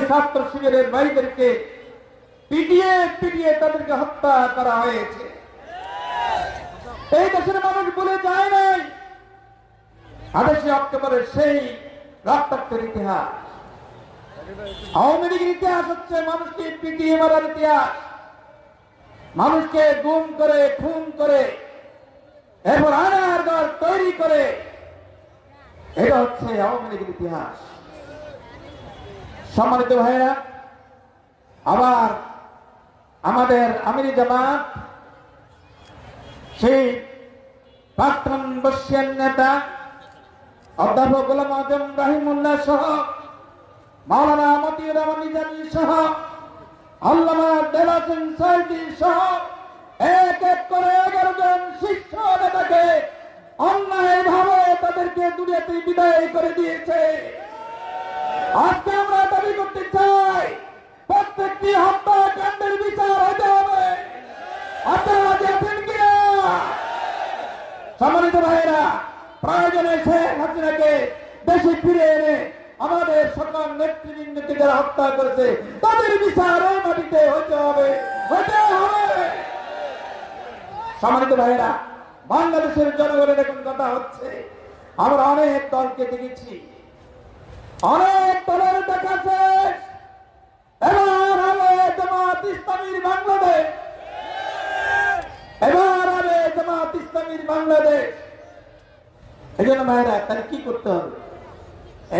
ছাত্র শিবিরের ভাইদেরকে পিটিয়ে পিটিয়ে তাদেরকে হত্যা করা হয়েছে। এই দেশের মানুষ বলে যায় নাই 28 অক্টোবরের সেই রক্তাক্তের ইতিহাস। আওয়ামী লীগের ইতিহাস হচ্ছে মানুষকে পিটিয়ে মারার ইতিহাস, মানুষকে গুম করে খুন করে এরপর আনার ঘর তৈরি করে, এটা হচ্ছে আওয়ামী লীগের ইতিহাস। সম্মানিত ভাইরা, আবার আমাদের আমিরি জামাত সেই প্রাক্তন বর্ষিয়ান নেতা অধ্যাপক গোলাম আজম রাহিমুল্লাহ সহ মাওলানা মতিউর রহমান নিজামী সহ আল্লামা দেওয়ান হোসেন সাইদি সহ এক এক করে 11 জন শীর্ষ নেতাকে অন্যায়ভাবে তাদেরকে দুনিয়াতে বিদায় করে দিয়েছে। আজকে আমরা দাবি করতে চাই প্রত্যেকটি হত্যাকাণ্ডের বিচার হতে হবে। আপনারা দেখেন কিনা? সম্মানিত ভাইয়েরা, প্রয়োজনে শেখ হাসিনাকে দেশে ফিরে এনে আমাদের সকল নেতৃবৃন্দকে যারা হত্যা করেছে তাদের বিচার এই মাটিতে হতে হবে, হতে হবে। সম্মানিত ভাইয়েরা, বাংলাদেশের জনগণের এখন কথা হচ্ছে, আমরা অনেক দলকে দেখেছি, অনেক দলের দেখাচ্ছে, এবার হবে জামাত ইসলামীর বাংলাদেশ, এবার হবে জামাত ইসলামীর বাংলাদেশ। এই জন্য ভাইয়েরা, তাহলে কি করতে হবে?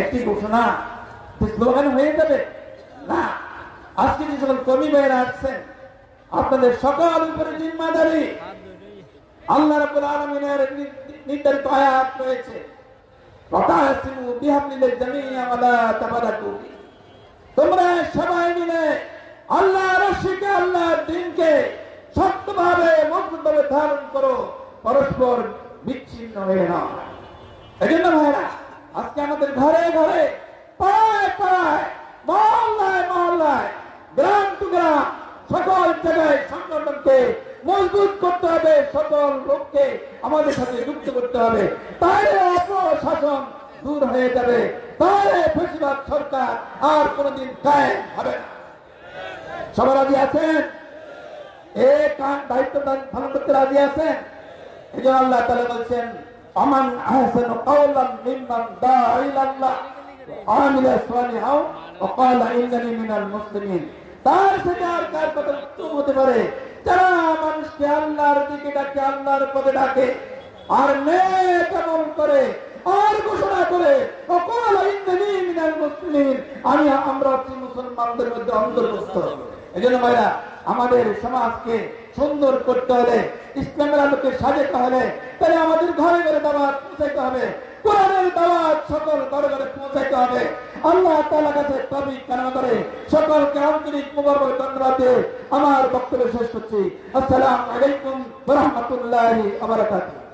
একটি ঘোষণা স্লোগান হয়ে যাবে না। আজকে যে সকল কর্মী ভাইয়েরা আসছেন, আপনাদের সকল উপরে জিম্মাদারি। আল্লাহ রাব্বুল আলামিনের নির্ধারিত আয়াত রয়েছে, ওয়াতাসিমু বিহাবলিল্লাহি জামিআন ওয়া লা তাফারাকু। তোমরা সবাই মিলে আল্লাহর রশিকে, আল্লাহর দ্বীনকে শক্তভাবে মজবুতভাবে ধারণ করো, পরস্পর বিচ্ছিন্ন হয়ে না। এজন্য ভাইরা, আজকে আমাদের ঘরে ঘরে, পাড়ায় পাড়ায়, মহল্লায় মহল্লায়, গ্রাম টু গ্রাম, সকল জায়গায় সংগঠনকে মজবুত করতে হবে, সকল লোককে আমাদের সাথে যুক্ত করতে হবে। তাহলে অপশাসন দূর হয়ে যাবে, তাহলে ফ্যাসিবাদ সরকার আর কোনদিন কায়েম হবে না। সবাই রাজি আছেন? দায়িত্ব পালন করতে রাজি আছেন? এই জন্য আল্লাহ তাআলা বলছেন, আমান আহসানু কাওলাম মিম্মান দাআ ইলাল্লাহ ওয়া আমিলা সালিহান ওয়া ক্বালা ইন্নানি মিনাল মুসলিমিন। তার সাথে আর কার কথা উত্তম হতে পারে? যারা মানুষকে আল্লাহর দিকে ডাকে, আল্লাহর পথে ডাকে, আর নেক আমল করে, আর ঘোষণা করে ওয়া ক্বালা ইন্নানি মিনাল মুসলিমিন, আমরা মুসলমানদের মধ্যে অন্তর্ভুক্ত। এজন্য ভাইরা, আমাদের সমাজকে সুন্দর করতে হলে, ইসলামের আলোকে সাজাতে হলে, তাহলে আমাদের ঘরে ঘরে দাওয়াত পৌঁছাইতে হবে, কোরআনের দাওয়াত সকল ঘরে ঘরে পৌঁছাইতে হবে। আল্লাহ তাআলার কাছে তৌফিক কামনা করে সকলকে আন্তরিক মোবারক ধন্যবাদ দিয়ে আমার বক্তব্য শেষ করছি। আসসালামু আলাইকুম ওয়া রাহমাতুল্লাহি ওয়া বারাকাতুহু।